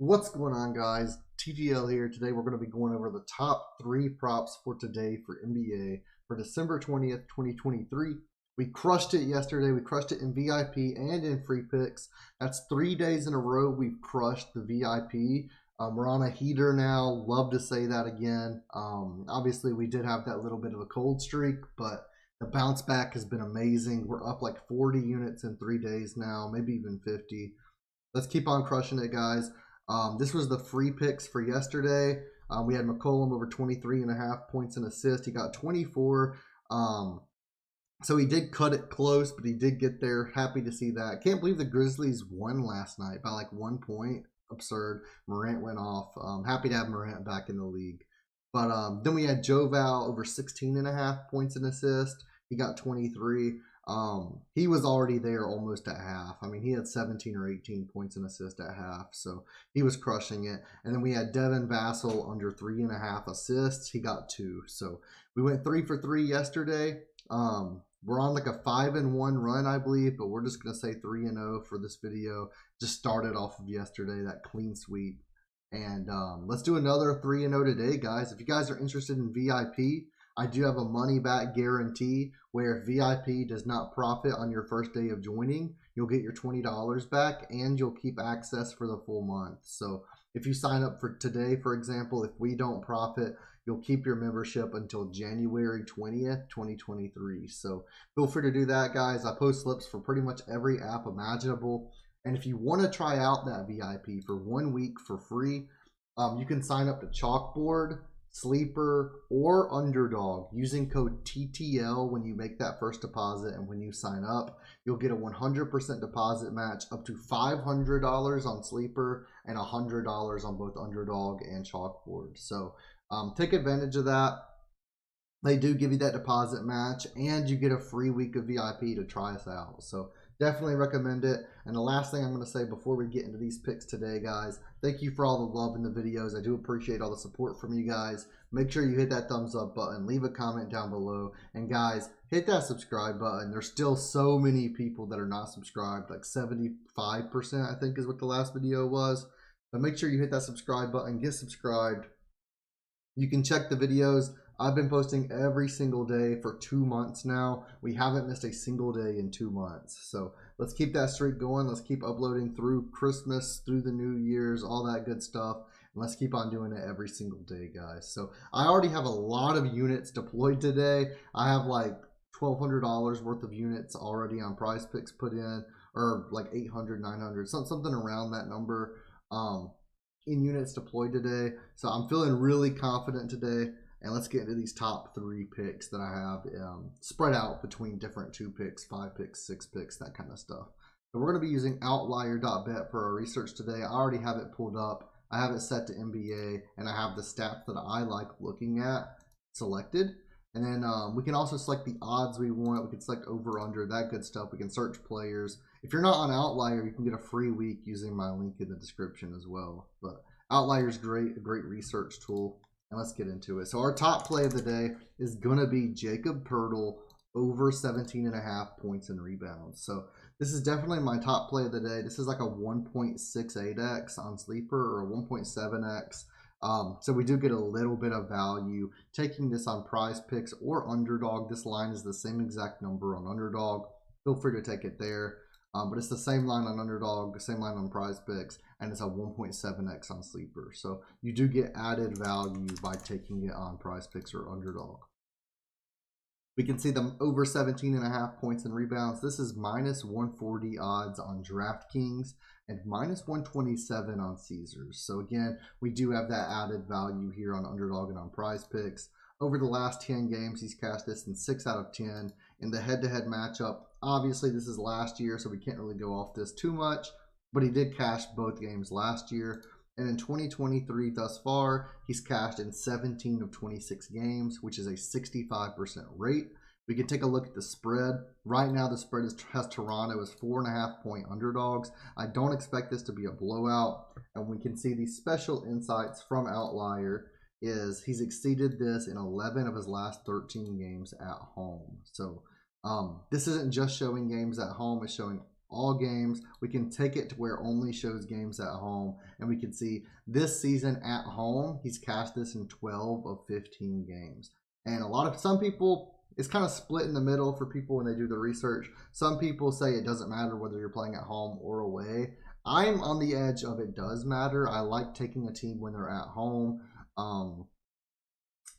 What's going on, guys? TGL here. Today we're going to be going over the top 3 props for today for NBA for December 20th, 2023. We crushed it yesterday. We crushed it in VIP and in free picks. That's 3 days in a row we've crushed the VIP. We're on a heater now. Love to say that again. Obviously, we did have that little bit of a cold streak, but the bounce back has been amazing. We're up like 40 units in 3 days now, maybe even 50. Let's keep on crushing it, guys. This was the free picks for yesterday. We had McCollum over 23.5 points and assists. He got 24. So he did cut it close, but he did get there. Happy to see that. Can't believe the Grizzlies won last night by like 1 point. Absurd. Morant went off. Happy to have Morant back in the league. But then we had Joval over 16.5 points and assists. He got 23. He was already there almost at half. I mean, he had 17 or 18 points and assists at half, so he was crushing it. And then we had Devin Vassell under 3.5 assists. He got 2. So we went 3 for 3 yesterday. We're on like a 5-1 run, I believe, but we're just gonna say 3-0 for this video. Just started off of yesterday, that clean sweep. And let's do another 3-0 today, guys. If you guys are interested in VIP, I do have a money back guarantee where if VIP does not profit on your first day of joining, you'll get your $20 back and you'll keep access for the full month. So if you sign up for today, for example, if we don't profit, you'll keep your membership until January 20th, 2023. So feel free to do that, guys. I post slips for pretty much every app imaginable. And if you want to try out that VIP for 1 week for free, you can sign up to Chalkboard, Sleeper, or UnderDog using code TTL when you make that first deposit. And when you sign up, you'll get a 100% deposit match up to $500 on Sleeper and $100 on both UnderDog and Chalkboard. So take advantage of that. They do give you that deposit match and you get a free week of VIP to try us out. So definitely recommend it. And the last thing I'm going to say before we get into these picks today, guys, thank you for all the love in the videos. I do appreciate all the support from you guys. Make sure you hit that thumbs up button, leave a comment down below, and guys, hit that subscribe button. There's still so many people that are not subscribed, like 75% I think is what the last video was. But make sure you hit that subscribe button, get subscribed. You can check the videos. I've been posting every single day for 2 months now. We haven't missed a single day in 2 months. So let's keep that streak going. Let's keep uploading through Christmas, through the New Year's, all that good stuff. And let's keep on doing it every single day, guys. So I already have a lot of units deployed today. I have like $1,200 worth of units already on Prizepicks put in, or like 800, 900, something around that number in units deployed today. So I'm feeling really confident today. And let's get into these top 3 picks that I have spread out between different 2 picks, 5 picks, 6 picks, that kind of stuff. So we're going to be using Outlier.bet for our research today. I already have it pulled up. I have it set to NBA, and I have the stats that I like looking at selected. And then we can also select the odds we want. We can select over, under, that good stuff. We can search players. If you're not on Outlier, you can get a free week using my link in the description as well. But Outlier is great, a great research tool. And let's get into it. So our top play of the day is going to be Jakob Poeltl over 17.5 points and rebounds. So this is definitely my top play of the day. This is like a 1.68x on Sleeper or a 1.7x. So we do get a little bit of value taking this on Prizepicks or UnderDog. This line is the same exact number on UnderDog. Feel free to take it there. But it's the same line on UnderDog, the same line on Prizepicks, and it's a 1.7x on Sleeper. So you do get added value by taking it on Prizepicks or UnderDog. We can see them over 17.5 points and rebounds. This is minus 140 odds on DraftKings and minus 127 on Caesars. So again, we do have that added value here on UnderDog and on Prizepicks. Over the last 10 games, he's cashed this in 6 out of 10. In the head-to-head matchup, obviously this is last year, so we can't really go off this too much, but he did cash both games last year. And in 2023 thus far, he's cashed in 17 of 26 games, which is a 65% rate. We can take a look at the spread. Right now, the spread has Toronto as 4.5-point underdogs. I don't expect this to be a blowout. And we can see these special insights from Outlier is he's exceeded this in 11 of his last 13 games at home. So this isn't just showing games at home, it's showing all games. We can take it to where it only shows games at home, and we can see this season at home, he's cashed this in 12 of 15 games. And some people, it's kind of split in the middle for people when they do the research. Some people say it doesn't matter whether you're playing at home or away. I'm on the edge of it does matter. I like taking a team when they're at home.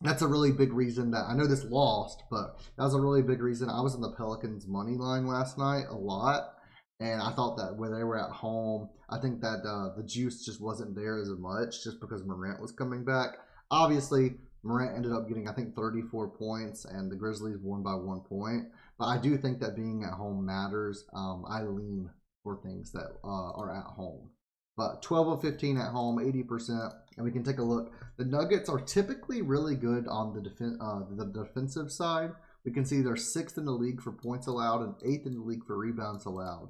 That's a really big reason that I know this lost, but that was a really big reason. I was in the Pelicans money line last night a lot, and I thought that when they were at home, I think that the juice just wasn't there as much just because Morant was coming back. Obviously, Morant ended up getting, I think, 34 points, and the Grizzlies won by 1 point. But I do think that being at home matters. I lean for things that are at home. But 12 of 15 at home, 80%. And we can take a look. The Nuggets are typically really good on the defensive side. We can see they're 6th in the league for points allowed and 8th in the league for rebounds allowed.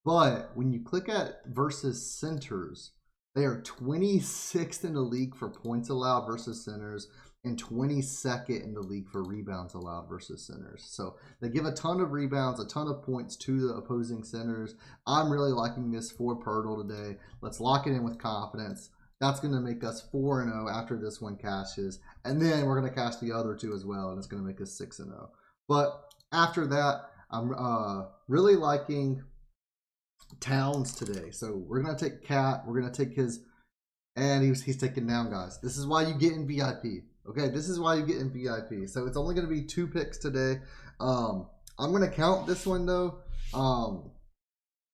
But when you click at versus centers, they are 26th in the league for points allowed versus centers and 22nd in the league for rebounds allowed versus centers. So they give a ton of rebounds, a ton of points to the opposing centers. I'm really liking this for Poeltl today. Let's lock it in with confidence. That's going to make us 4-0 after this one cashes. And then we're going to cash the other two as well, and it's going to make us 6-0. But after that, I'm really liking Towns today. So we're going to take Cat. We're going to take his, and he's taken down, guys. This is why you get in VIP. Okay, this is why you get in VIP. So it's only going to be 2 picks today. I'm going to count this one, though.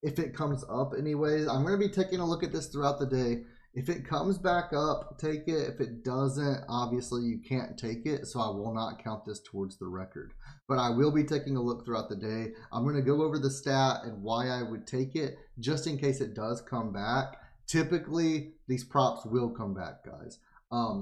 If it comes up anyways, I'm going to be taking a look at this throughout the day. If it comes back up, take it. If it doesn't, obviously you can't take it, so I will not count this towards the record. But I will be taking a look throughout the day. I'm going to go over the stat and why I would take it, just in case it does come back. Typically, these props will come back, guys.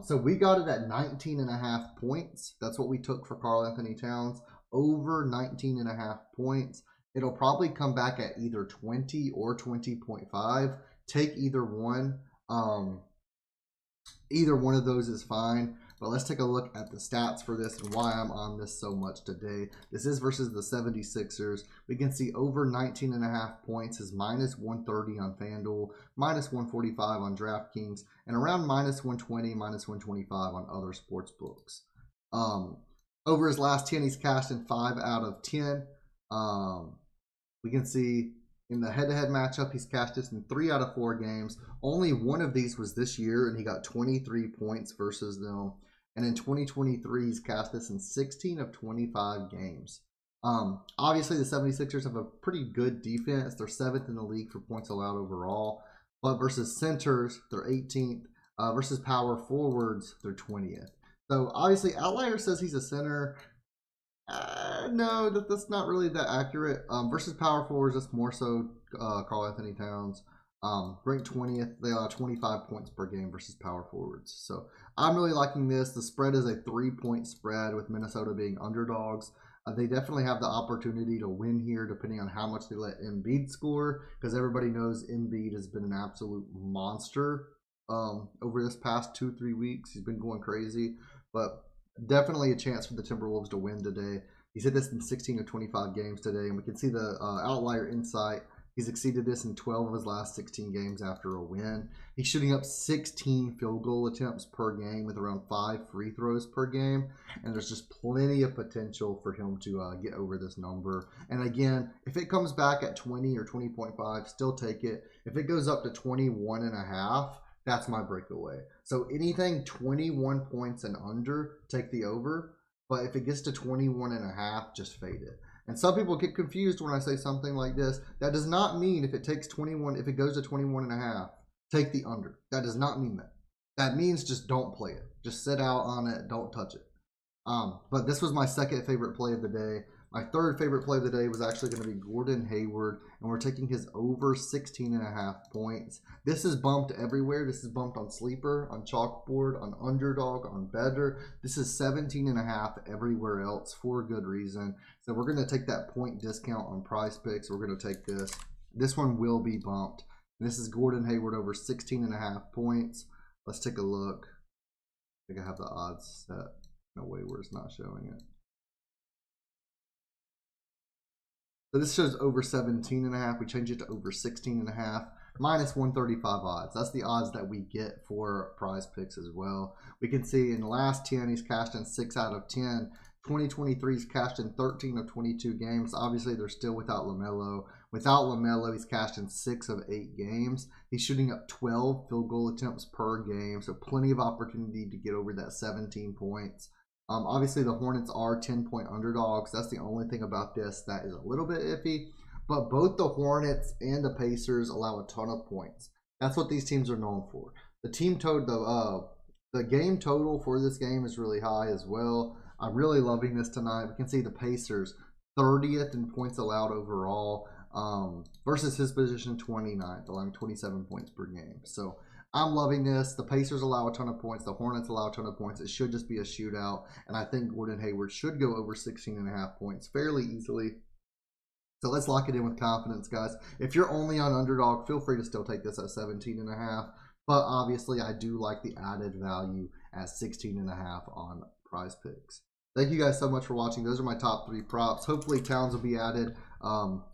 So we got it at 19.5 points. That's what we took for Karl-Anthony Towns. Over 19.5 points. It'll probably come back at either 20 or 20.5. Take either one. Either one of those is fine. But let's take a look at the stats for this and why I'm on this so much today. This is versus the 76ers. We can see over 19.5 points is -130 on FanDuel, -145 on DraftKings, and around -120, -125 on other sports books. Over his last 10, he's cashed in 5 out of 10. We can see in the head-to-head matchup, he's cashed this in 3 out of 4 games. Only one of these was this year, and he got 23 points versus them. And in 2023, he's cashed this in 16 of 25 games. Obviously, the 76ers have a pretty good defense. They're 7th in the league for points allowed overall. But versus centers, they're 18th. Versus power forwards, they're 20th. So, obviously, Outlier says he's a center. No, that's not really that accurate. Versus power forwards, that's more so Karl-Anthony Towns. Ranked 20th. They allow 25 points per game versus power forwards. So I'm really liking this. The spread is a 3-point spread with Minnesota being underdogs. They definitely have the opportunity to win here depending on how much they let Embiid score, because everybody knows Embiid has been an absolute monster over this past 2-3 weeks. He's been going crazy, but definitely a chance for the Timberwolves to win today. He's hit this in 16 of 25 games today, and we can see the Outlier insight. He's exceeded this in 12 of his last 16 games after a win. He's shooting up 16 field goal attempts per game with around 5 free throws per game. And there's just plenty of potential for him to get over this number. And again, if it comes back at 20 or 20.5, still take it. If it goes up to 21.5, that's my breakaway. So anything 21 points and under, take the over. But if it gets to 21.5, just fade it. And some people get confused when I say something like this. That does not mean if it takes 21, if it goes to 21.5, take the under. That does not mean that. That means just don't play it. Just sit out on it. Don't touch it. But this was my second favorite play of the day. My third favorite play of the day was actually going to be Gordon Hayward, and we're taking his over 16.5 points. This is bumped everywhere. This is bumped on Sleeper, on Chalkboard, on UnderDog, on Betr. This is 17.5 everywhere else for a good reason. So we're going to take that point discount on Prizepicks. We're going to take this. This one will be bumped. And this is Gordon Hayward over 16.5 points. Let's take a look. I think I have the odds set in a way where it's not showing it. but this shows over 17.5. We change it to over 16.5. Minus 135 odds. That's the odds that we get for Prizepicks as well. We can see in the last 10, he's cashed in 6 out of 10. 2023, he's cashed in 13 of 22 games. Obviously, they're still without LaMelo. Without LaMelo, he's cashed in 6 of 8 games. He's shooting up 12 field goal attempts per game, so plenty of opportunity to get over that 17 points. Obviously, the Hornets are 10-point underdogs. That's the only thing about this that is a little bit iffy. But both the Hornets and the Pacers allow a ton of points. That's what these teams are known for. The team total, the game total for this game is really high as well. I'm really loving this tonight. We can see the Pacers 30th in points allowed overall versus his position 29th, allowing 27 points per game. So I'm loving this. The Pacers allow a ton of points. The Hornets allow a ton of points. It should just be a shootout. And I think Gordon Hayward should go over 16.5 points fairly easily. So let's lock it in with confidence, guys. If you're only on Underdog, feel free to still take this at 17.5. But obviously, I do like the added value at 16.5 on Prizepicks. Thank you guys so much for watching. Those are my top 3 props. Hopefully, Towns will be added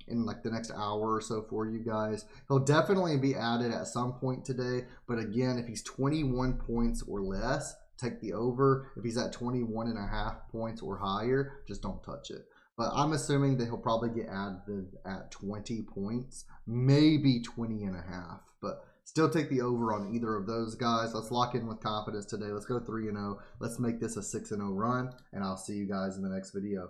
in like the next hour or so for you guys. He'll definitely be added at some point today. But again, if he's 21 points or less, take the over. If he's at 21.5 points or higher, just don't touch it. But I'm assuming that he'll probably get added at 20 points, maybe 20.5. But still take the over on either of those guys. Let's lock in with confidence today. Let's go 3-0. Let's make this a 6-0 run, and I'll see you guys in the next video.